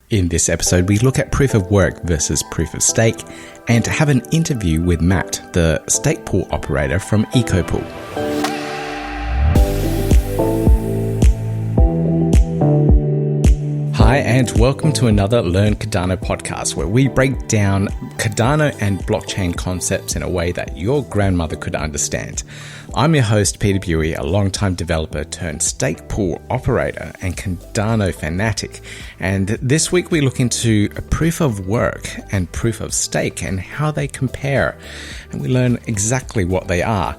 In this episode, we look at proof of work versus proof of stake and have an interview with Matt, the stake pool operator from EcoPool. Hi, and welcome to another Learn Cardano podcast, where we break down Cardano and blockchain concepts in a way that your grandmother could understand. I'm your host, Peter Buey, a longtime developer turned stake pool operator and Cardano fanatic. And this week we look into a proof of work and proof of stake and how they compare. And we learn exactly what they are.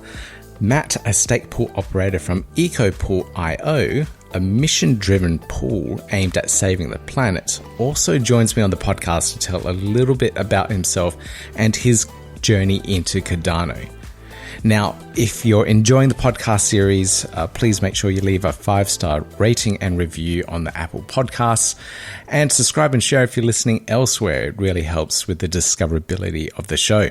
Matt, a stake pool operator from EcoPool.io, a mission-driven pool aimed at saving the planet, also joins me on the podcast to tell a little bit about himself and his journey into Cardano. Now, if you're enjoying the podcast series, please make sure you leave a 5-star rating and review on the Apple Podcasts, and subscribe and share if you're listening elsewhere. It really helps with the discoverability of the show.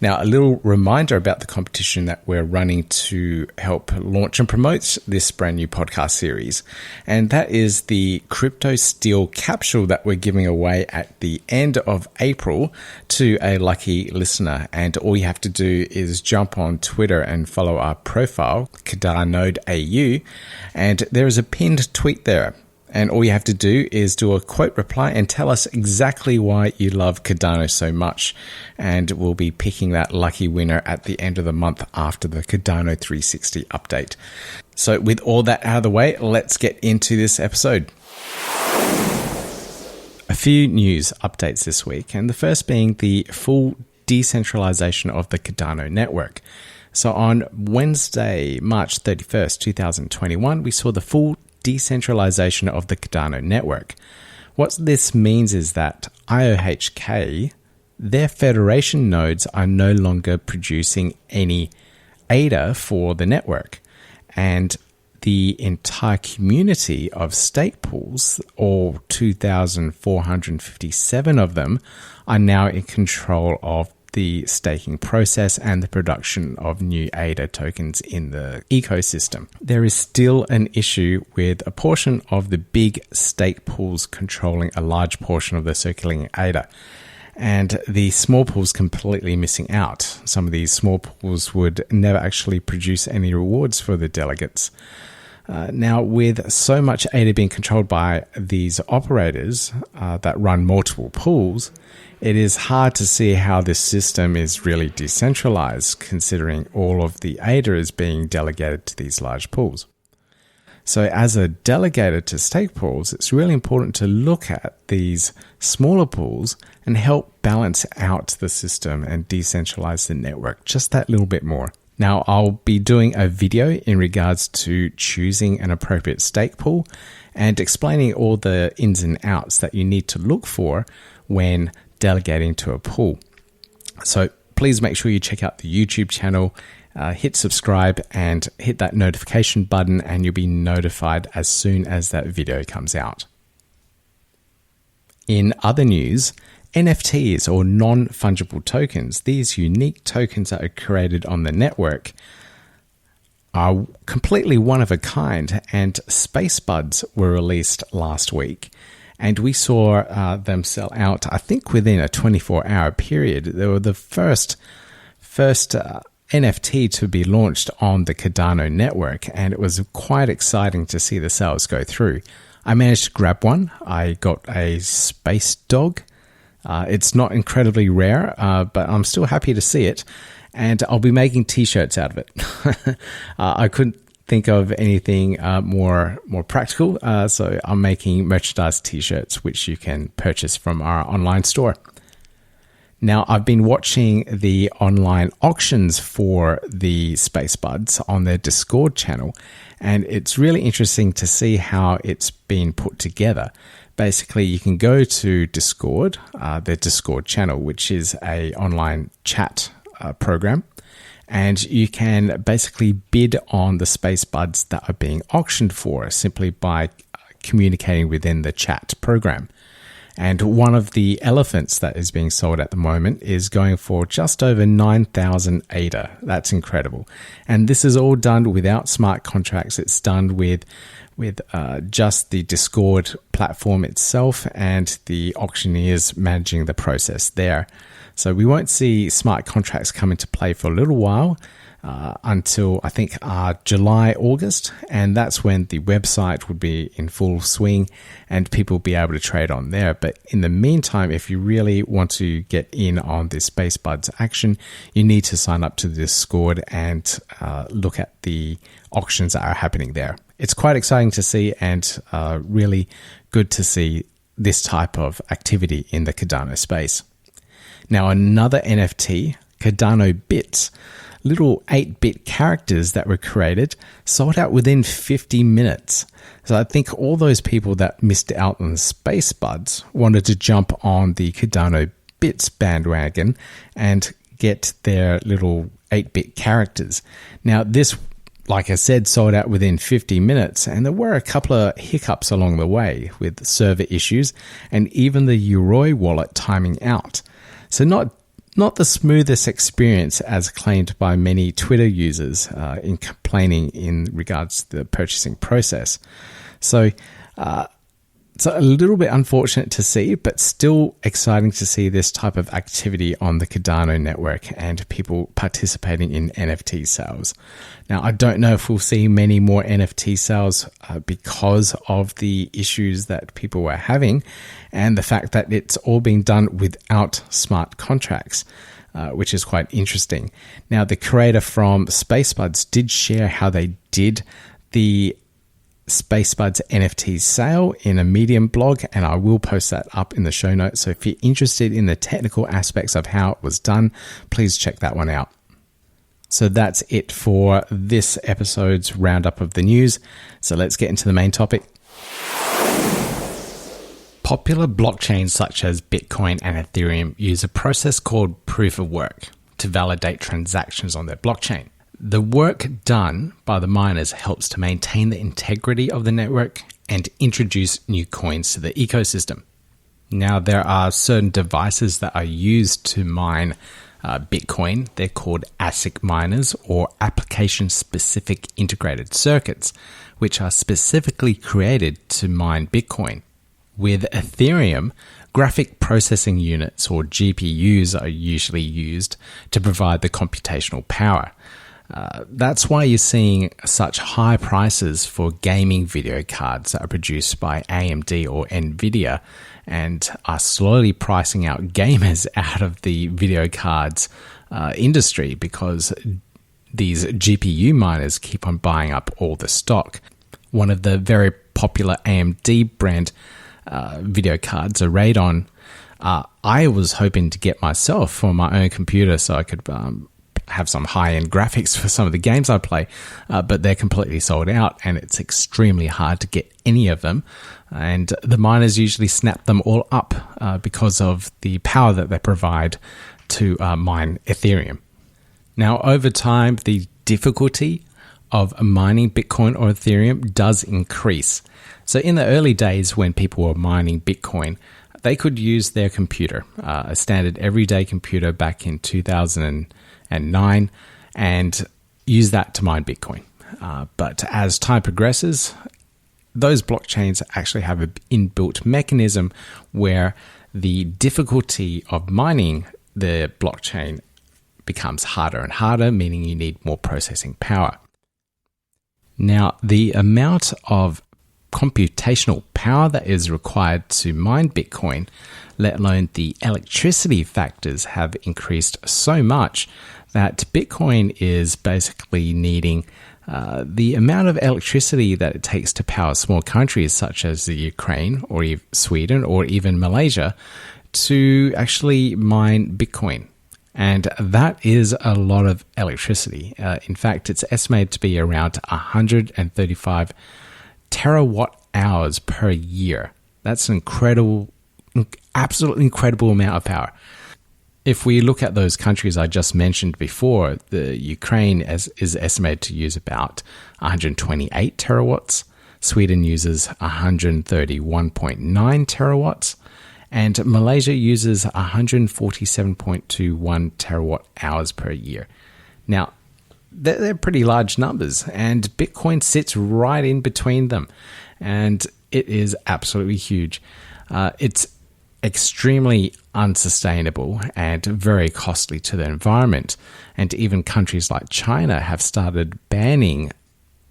Now, a little reminder about the competition that we're running to help launch and promote this brand new podcast series, and that is the Crypto Steel capsule that we're giving away at the end of April to a lucky listener. And all you have to do is jump on Twitter and follow our profile, CardanoAU, and there is a pinned tweet there. And all you have to do is do a quote reply and tell us exactly why you love Cardano so much. And we'll be picking that lucky winner at the end of the month after the Cardano 360 update. So with all that out of the way, let's get into this episode. A few news updates this week, and the first being the full decentralization of the Cardano network. So on Wednesday, March 31st, 2021, we saw the full decentralization of the Cardano network. What this means is that IOHK, their federation nodes are no longer producing any ADA for the network, and the entire community of stake pools, all 2,457 of them, are now in control of the staking process and the production of new ADA tokens in the ecosystem. There is still an issue with a portion of the big stake pools controlling a large portion of the circulating ADA, and the small pools completely missing out. Some of these small pools would never actually produce any rewards for the delegates. Now, with so much ADA being controlled by these operators that run multiple pools, it is hard to see how this system is really decentralized, considering all of the ADA is being delegated to these large pools. So as a delegator to stake pools, it's really important to look at these smaller pools and help balance out the system and decentralize the network just that little bit more. Now, I'll be doing a video in regards to choosing an appropriate stake pool and explaining all the ins and outs that you need to look for when delegating to a pool. So please make sure you check out the YouTube channel, hit subscribe and hit that notification button, and you'll be notified as soon as that video comes out. In other news, NFTs, or non-fungible tokens, these unique tokens that are created on the network, are completely one of a kind, and Space Buds were released last week. And we saw them sell out, I think, within a 24-hour period. They were the first NFT to be launched on the Cardano network, and it was quite exciting to see the sales go through. I managed to grab one. I got a space dog. It's not incredibly rare, but I'm still happy to see it, and I'll be making t-shirts out of it. I couldn't think of anything more practical, so I'm making merchandise t-shirts, which you can purchase from our online store. Now, I've been watching the online auctions for the Space Buds on their Discord channel, and it's really interesting to see how it's been put together. Basically, you can go to Discord, their Discord channel, which is an online chat program, and you can basically bid on the Space Buds that are being auctioned for simply by communicating within the chat program. And one of the elephants that is being sold at the moment is going for just over 9,000 ADA. That's incredible. And this is all done without smart contracts. It's done with just the Discord platform itself and the auctioneers managing the process there. So we won't see smart contracts come into play for a little while until I think July, August, and that's when the website would be in full swing and people will be able to trade on there. But in the meantime, if you really want to get in on this SpaceBuds action, you need to sign up to the Discord and look at the auctions that are happening there. It's quite exciting to see and really good to see this type of activity in the Cardano space. Now, another NFT, Cardano Bits, little 8-bit characters that were created, sold out within 50 minutes. So I think all those people that missed out on SpaceBuds wanted to jump on the Cardano Bits bandwagon and get their little 8-bit characters. Now, this, like I said, sold out within 50 minutes, and there were a couple of hiccups along the way with server issues and even the Yoroi wallet timing out. So not the smoothest experience as claimed by many Twitter users in complaining in regards to the purchasing process. So it's a little bit unfortunate to see, but still exciting to see this type of activity on the Cardano network and people participating in NFT sales. Now, I don't know if we'll see many more NFT sales because of the issues that people were having and the fact that it's all being done without smart contracts, which is quite interesting. Now, the creator from SpaceBuds did share how they did the SpaceBuds NFT sale in a Medium blog, and I will post that up in the show notes. So if you're interested in the technical aspects of how it was done, please check that one out. So that's it for this episode's roundup of the news. So let's get into the main topic. Popular blockchains such as Bitcoin and Ethereum use a process called proof of work to validate transactions on their blockchain. The work done by the miners helps to maintain the integrity of the network and introduce new coins to the ecosystem. Now, there are certain devices that are used to mine Bitcoin. They're called ASIC miners, or application-specific integrated circuits, which are specifically created to mine Bitcoin. With Ethereum, graphic processing units, or GPUs, are usually used to provide the computational power. That's why you're seeing such high prices for gaming video cards that are produced by AMD or Nvidia and are slowly pricing out gamers out of the video cards industry because these GPU miners keep on buying up all the stock. One of the very popular AMD brand video cards, a Radeon, I was hoping to get myself for my own computer so I could have some high-end graphics for some of the games I play, but they're completely sold out and it's extremely hard to get any of them. And the miners usually snap them all up because of the power that they provide to mine Ethereum. Now, over time, the difficulty of mining Bitcoin or Ethereum does increase. So in the early days when people were mining Bitcoin, they could use their computer, a standard everyday computer back in 2009, and use that to mine Bitcoin. But as time progresses, those blockchains actually have an inbuilt mechanism where the difficulty of mining the blockchain becomes harder and harder, meaning you need more processing power. Now, the amount of computational power that is required to mine Bitcoin, let alone the electricity factors, have increased so much that Bitcoin is basically needing the amount of electricity that it takes to power small countries such as the Ukraine or Sweden or even Malaysia to actually mine Bitcoin. And that is a lot of electricity. In fact, it's estimated to be around 135 terawatt hours per year. That's an incredible, absolutely incredible amount of power. If we look at those countries I just mentioned before, the Ukraine is estimated to use about 128 terawatts. Sweden uses 131.9 terawatts. and Malaysia uses 147.21 terawatt hours per year. Now, they're pretty large numbers, and Bitcoin sits right in between them, and it is absolutely huge. It's extremely unsustainable and very costly to the environment, and even countries like China have started banning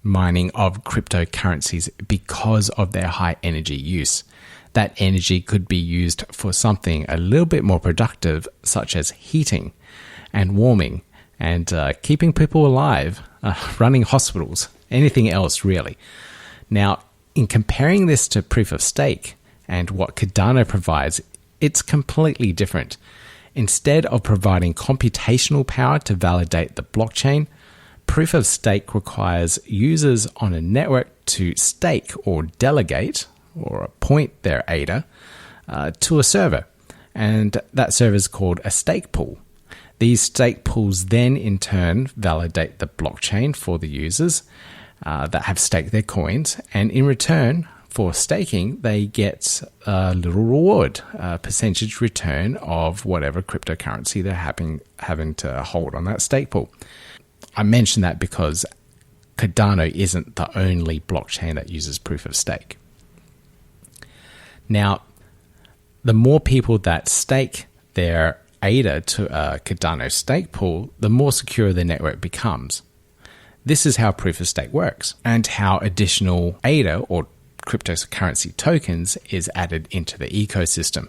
mining of cryptocurrencies because of their high energy use. That energy could be used for something a little bit more productive, such as heating and warming and keeping people alive, running hospitals, anything else really. Now, in comparing this to proof of stake and what Cardano provides, it's completely different. Instead of providing computational power to validate the blockchain, proof of stake requires users on a network to stake or delegate or appoint their ADA to a server, and that server is called a stake pool. These stake pools then in turn validate the blockchain for the users that have staked their coins, and in return for staking, they get a little reward, a percentage return of whatever cryptocurrency they're having to hold on that stake pool. I mention that because Cardano isn't the only blockchain that uses proof of stake. Now, the more people that stake their ADA to a Cardano stake pool, the more secure the network becomes. This is how proof of stake works, and how additional ADA or cryptocurrency tokens is added into the ecosystem.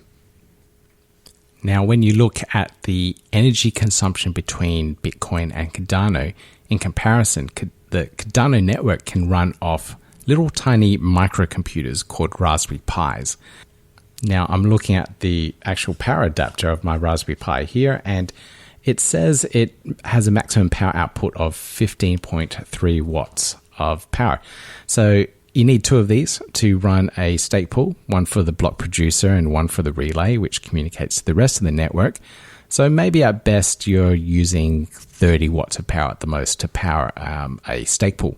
Now, when you look at the energy consumption between Bitcoin and Cardano, in comparison, the Cardano network can run off little tiny microcomputers called Raspberry Pis. Now, I'm looking at the actual power adapter of my Raspberry Pi here, and it says it has a maximum power output of 15.3 watts of power. So you need two of these to run a stake pool, one for the block producer and one for the relay, which communicates to the rest of the network. So maybe at best you're using 30 watts of power at the most to power a stake pool.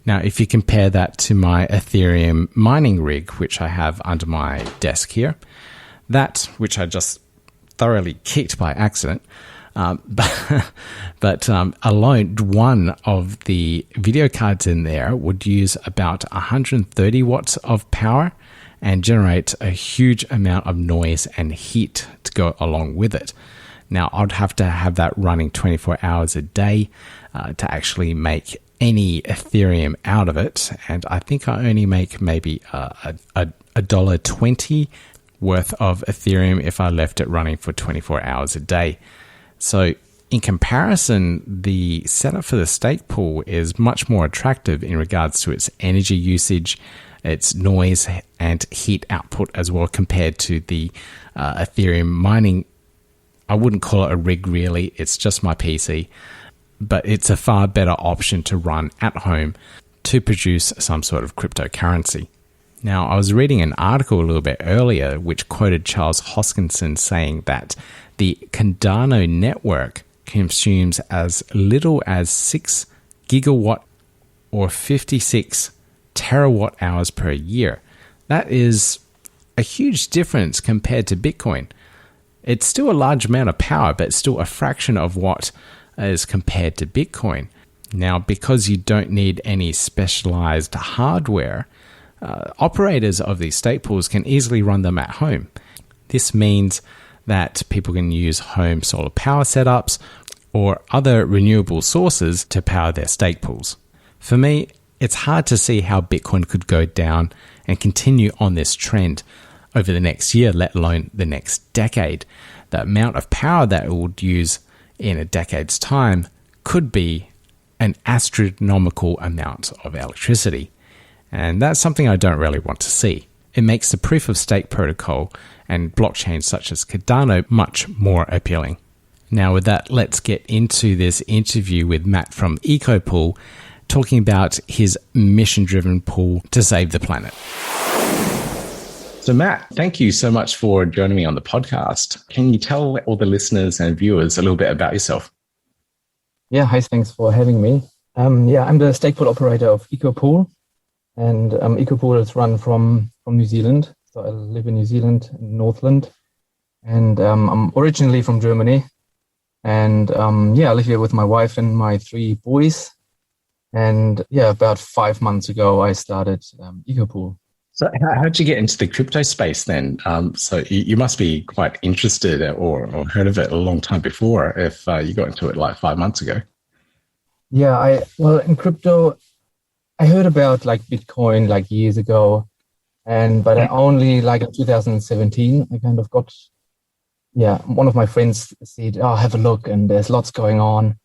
Now, if you compare that to my Ethereum mining rig, which I have under my desk here, that, which I just thoroughly kicked by accident, but alone, one of the video cards in there would use about 130 watts of power and generate a huge amount of noise and heat to go along with it. Now, I'd have to have that running 24 hours a day to actually make any Ethereum out of it, and I think I only make maybe $1.20 worth of Ethereum if I left it running for 24 hours a day. So in comparison, the setup for the stake pool is much more attractive in regards to its energy usage, its noise and heat output as well, compared to the Ethereum mining. I wouldn't call it a rig really, it's just my PC, but it's a far better option to run at home to produce some sort of cryptocurrency. Now, I was reading an article a little bit earlier which quoted Charles Hoskinson saying that the Cardano network consumes as little as 6 gigawatt or 56 terawatt hours per year. That is a huge difference compared to Bitcoin. It's still a large amount of power, but it's still a fraction of what is compared to Bitcoin. Now, because you don't need any specialized hardware, operators of these stake pools can easily run them at home. This means that people can use home solar power setups or other renewable sources to power their stake pools. For me, it's hard to see how Bitcoin could go down and continue on this trend over the next year, let alone the next decade. The amount of power that it would use in a decade's time could be an astronomical amount of electricity. And that's something I don't really want to see. It makes the proof of stake protocol and blockchains such as Cardano much more appealing. Now with that, let's get into this interview with Matt from EcoPool, talking about his mission-driven pool to save the planet. So Matt, thank you so much for joining me on the podcast. Can you tell all the listeners and viewers a little bit about yourself? Yeah, hi, thanks for having me. I'm the stake pool operator of EcoPool, and EcoPool is run from New Zealand. So I live in New Zealand, in Northland, and I'm originally from Germany. And I live here with my wife and my 3 boys. And about 5 months ago, I started EcoPool. So how'd you get into the crypto space then? So you must be quite interested or heard of it a long time before if you got into it like 5 months ago. Yeah, in crypto, I heard about like Bitcoin like years ago, but I only like in 2017, I kind of got, one of my friends said, "Oh, have a look, and there's lots going on."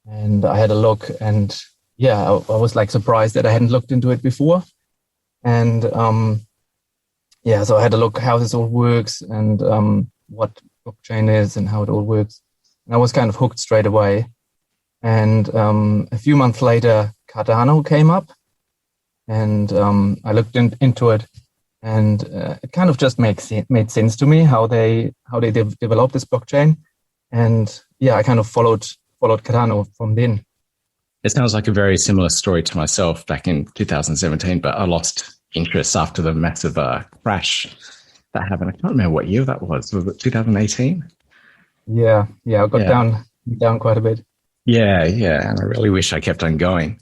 And I had a look, and I was like surprised that I hadn't looked into it before. And so I had a look how this all works and what blockchain is and how it all works. And I was kind of hooked straight away. And a few months later, Cardano came up, and I looked into it, and it kind of just made sense to me how they developed this blockchain. And I kind of followed Cardano from then. It sounds like a very similar story to myself back in 2017, but I lost interest after the massive crash that happened. I can't remember what year that was. Was it 2018? Yeah, I got down quite a bit. Yeah, and I really wish I kept on going.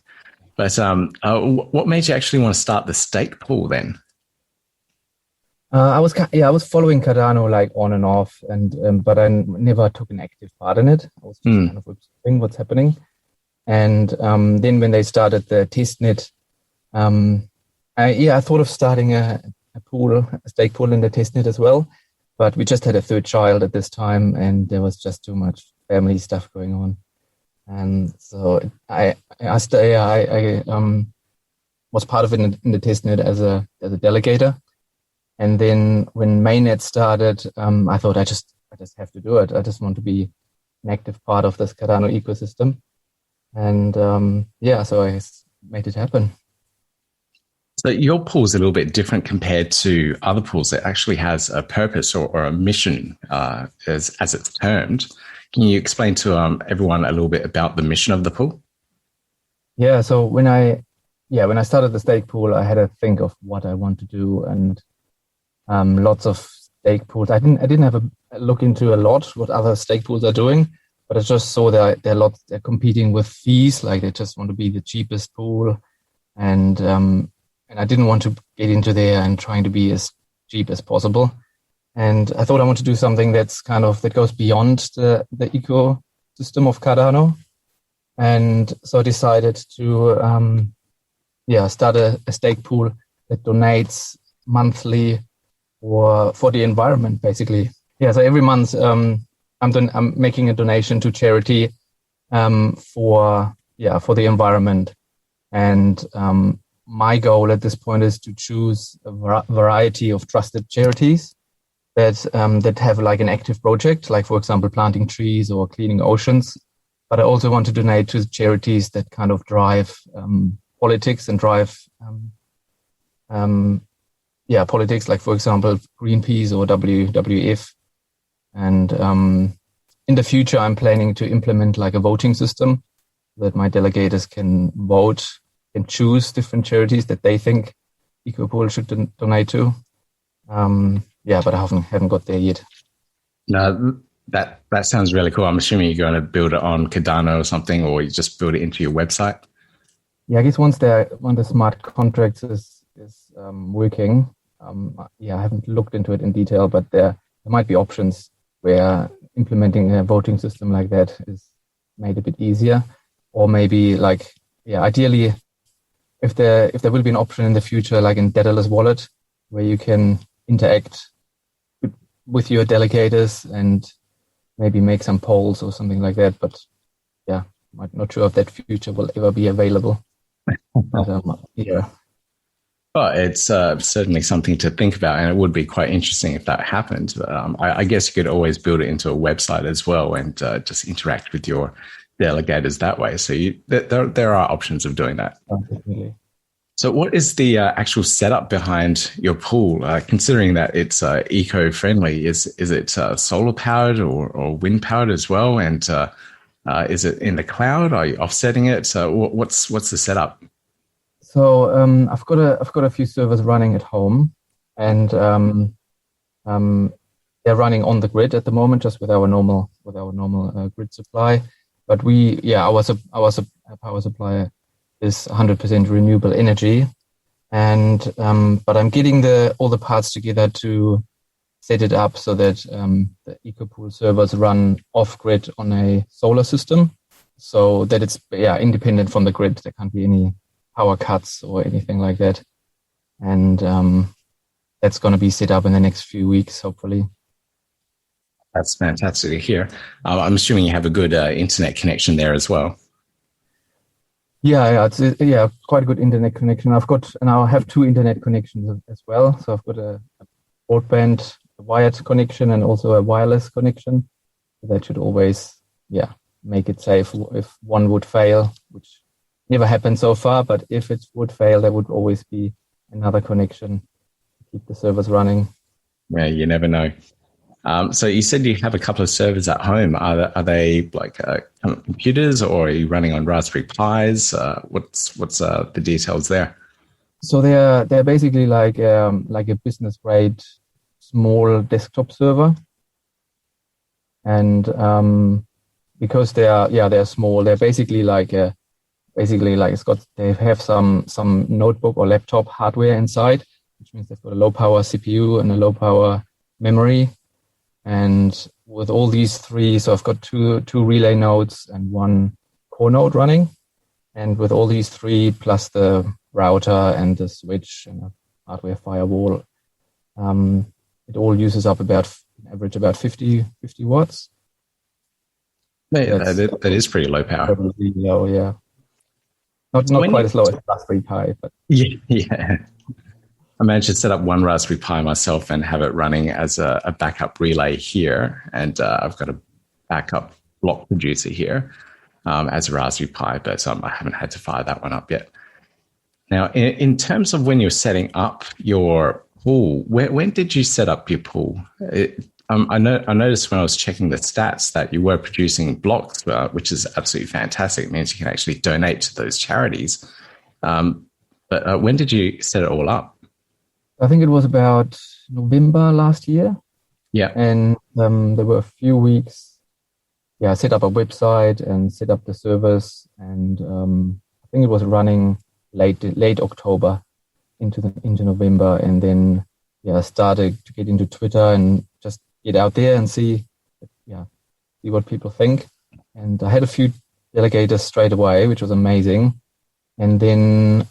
But what made you actually want to start the stake pool then? I was following Cardano like on and off, and but I never took an active part in it. I was just kind of observing what's happening. And then when they started the testnet, I thought of starting a stake pool in the testnet as well. But we just had a 3rd child at this time, and there was just too much family stuff going on. And so I was part of it in the testnet as a delegator. And then when mainnet started, I thought I just have to do it. I just want to be an active part of this Cardano ecosystem. And so I made it happen. So your pool is a little bit different compared to other pools that actually has a purpose or a mission, as it's termed. Can you explain to everyone a little bit about the mission of the pool? Yeah. So when I started the stake pool, I had to think of what I want to do, and lots of stake pools. I didn't have a look into a lot what other stake pools are doing. But I just saw that they're competing with fees, like they just want to be the cheapest pool, and I didn't want to get into there and trying to be as cheap as possible. And I thought I want to do something that goes beyond the ecosystem of Cardano, and so I decided to start a stake pool that donates monthly for the environment, basically. Yeah, so every month. I'm making a donation to charity for the environment, and my goal at this point is to choose a variety of trusted charities that have like an active project, like for example planting trees or cleaning oceans. But I also want to donate to charities that kind of drive politics and drive politics, like for example Greenpeace or WWF. And in the future, I'm planning to implement like a voting system that my delegators can vote and choose different charities that they think EcoPool should donate to. But I haven't got there yet. No, that sounds really cool. I'm assuming you're going to build it on Cardano or something, or you just build it into your website. Yeah, I guess once the smart contracts is working, I haven't looked into it in detail, but there might be options where implementing a voting system like that is made a bit easier, or maybe ideally, if there will be an option in the future, like in Daedalus Wallet, where you can interact with your delegators and maybe make some polls or something like that. But I'm not sure if that future will ever be available. But, Well, it's certainly something to think about, and it would be quite interesting if that happened. But, I guess you could always build it into a website as well and just interact with your delegators that way. So there are options of doing that. Definitely. So what is the actual setup behind your pool, considering that it's eco-friendly? Is it solar-powered or wind-powered as well? And is it in the cloud? Are you offsetting it? So what's the setup? So I've got a few servers running at home, and they're running on the grid at the moment, just with our normal grid supply. But our power supplier is 100% renewable energy, and but I'm getting all the parts together to set it up so that the EcoPool servers run off grid on a solar system, so that it's independent from the grid. There can't be any power cuts or anything like that, and that's going to be set up in the next few weeks, hopefully. That's fantastic to hear. I'm assuming you have a good internet connection there as well. Yeah, it's quite a good internet connection. I have two internet connections as well. So I've got a broadband, a wired connection, and also a wireless connection. That should always, make it safe if one would fail, which never happened so far. But if it would fail, there would always be another connection to keep the servers running. Yeah, you never know. So you said you have a couple of servers at home. Are they like computers, or are you running on Raspberry Pis? What's the details there? So they're basically like a business grade small desktop server, and because they're small, they're basically like they have some notebook or laptop hardware inside, which means they've got a low power CPU and a low power memory. And with all these three, so I've got two relay nodes and one core node running. And with all these three, plus the router and the switch and a hardware firewall, it all uses up on average about 50 watts. Yeah, that is pretty low power. Really low, yeah. Not quite as low as Raspberry Pi, but yeah. I managed to set up one Raspberry Pi myself and have it running as a backup relay here. And I've got a backup block producer here as a Raspberry Pi, but I haven't had to fire that one up yet. Now, in terms of when you're setting up your pool, when did you set up your pool? I noticed when I was checking the stats that you were producing blocks, which is absolutely fantastic. It means you can actually donate to those charities. But when did you set it all up? I think it was about November last year. Yeah. And there were a few weeks. Yeah, I set up a website and set up the servers. And I think it was running late October into November. And then, started to get into Twitter and just get out there and see what people think. And I had a few delegators straight away, which was amazing. And then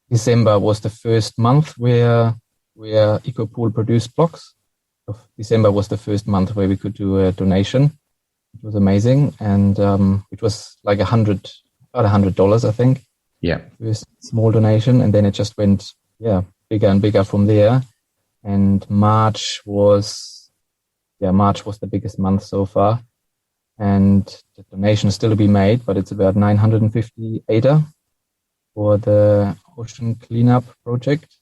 December was the first month where EcoPool produced blocks. December was the first month where we could do a donation. It was amazing, and it was like about $100, I think. Yeah, first small donation, and then it just went bigger and bigger from there. And March was the biggest month so far, and the donation is still to be made, but it's about 950 ADA for the ocean cleanup project.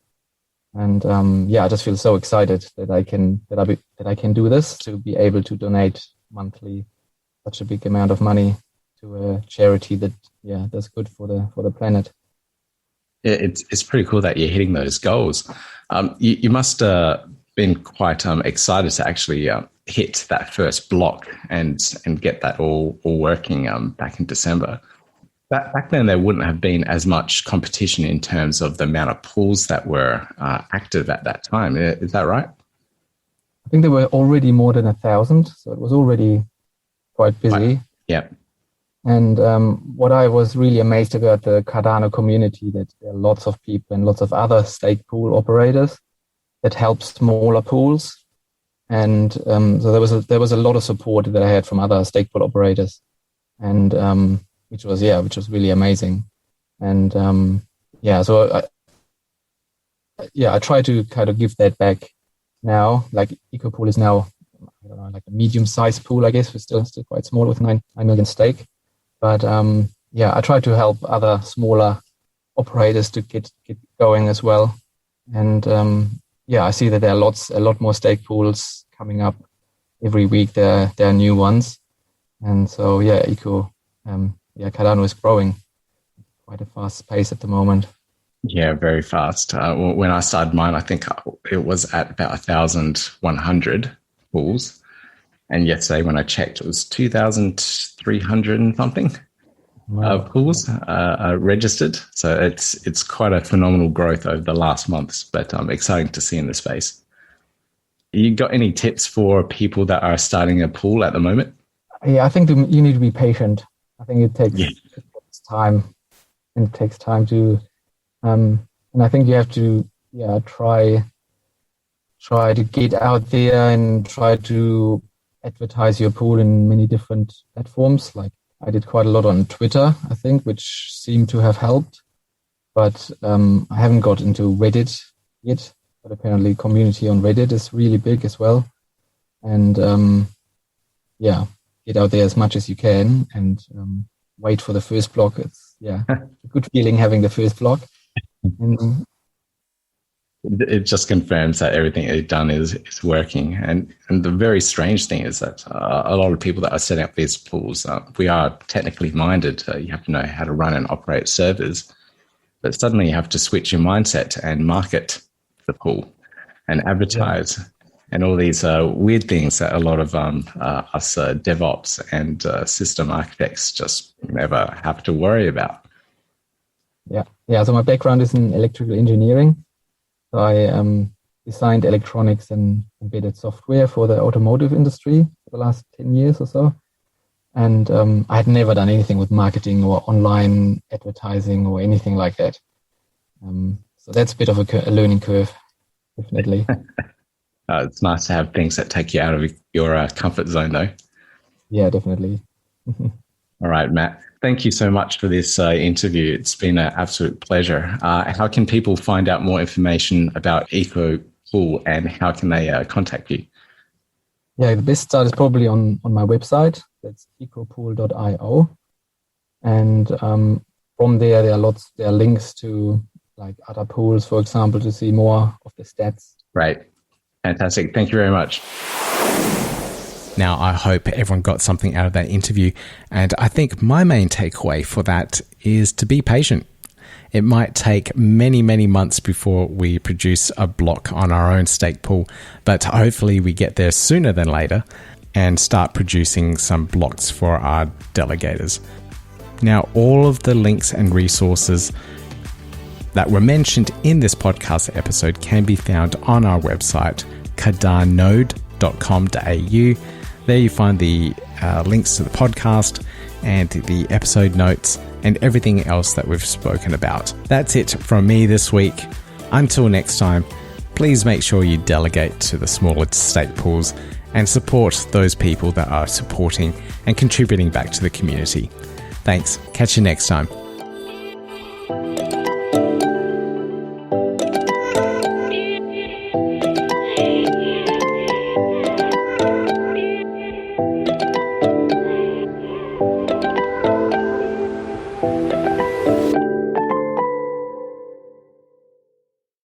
And I just feel so excited that I can do this, to be able to donate monthly such a big amount of money to a charity that does good for the planet. It's pretty cool that you're hitting those goals. You must been quite excited to actually hit that first block and get that all working back in December. Back then, there wouldn't have been as much competition in terms of the amount of pools that were active at that time. Is that right? I think there were already more than 1,000, so it was already quite busy. Right. Yeah. And what I was really amazed about the Cardano community, that there are lots of people and lots of other stake pool operators that help smaller pools. And so there was a lot of support that I had from other stake pool operators, and which was really amazing. And so I try to kind of give that back now. Like EcoPool is now, I don't know, like a medium-sized pool, I guess. We're still quite small with 9 million stake. But I try to help other smaller operators to get going as well. And I see that there are a lot more stake pools coming up every week. There are new ones. And so Cardano is growing at quite a fast pace at the moment. Yeah, very fast. When I started mine, I think it was at about 1,100 pools. And yesterday when I checked, it was 2,300 and something Wow. pools registered. So it's quite a phenomenal growth over the last months, but exciting to see in the space. You got any tips for people that are starting a pool at the moment? Yeah, I think you need to be patient. I think it takes time, and it takes time to, and I think you have to, try to get out there and try to advertise your pool in many different platforms. Like I did quite a lot on Twitter, I think, which seemed to have helped, but I haven't got into Reddit yet. But apparently, community on Reddit is really big as well, and get out there as much as you can and wait for the first block. It's a good feeling having the first block. And, it just confirms that everything you've done is working. And the very strange thing is that a lot of people that are setting up these pools, we are technically minded. You have to know how to run and operate servers, but suddenly you have to switch your mindset and market the pool and advertise and all these weird things that a lot of us DevOps and system architects just never have to worry about. Yeah. So my background is in electrical engineering. So I designed electronics and embedded software for the automotive industry for the last 10 years or so. And I had never done anything with marketing or online advertising or anything like that. So that's a bit of a learning curve, definitely. It's nice to have things that take you out of your comfort zone, though. Yeah, definitely. All right, Matt. Thank you so much for this interview. It's been an absolute pleasure. How can people find out more information about EcoPool and how can they contact you? Yeah, the best start is probably on my website. That's ecopool.io. And from there are links to like other pools, for example, to see more of the stats. Right. Fantastic. Thank you very much. Now, I hope everyone got something out of that interview. And I think my main takeaway for that is to be patient. It might take many, many months before we produce a block on our own stake pool, but hopefully we get there sooner than later and start producing some blocks for our delegators. Now, all of the links and resources that were mentioned in this podcast episode can be found on our website, cardanode.com.au. There you find the links to the podcast and the episode notes and everything else that we've spoken about. That's it from me this week. Until next time, please make sure you delegate to the smaller stake pools and support those people that are supporting and contributing back to the community. Thanks. Catch you next time.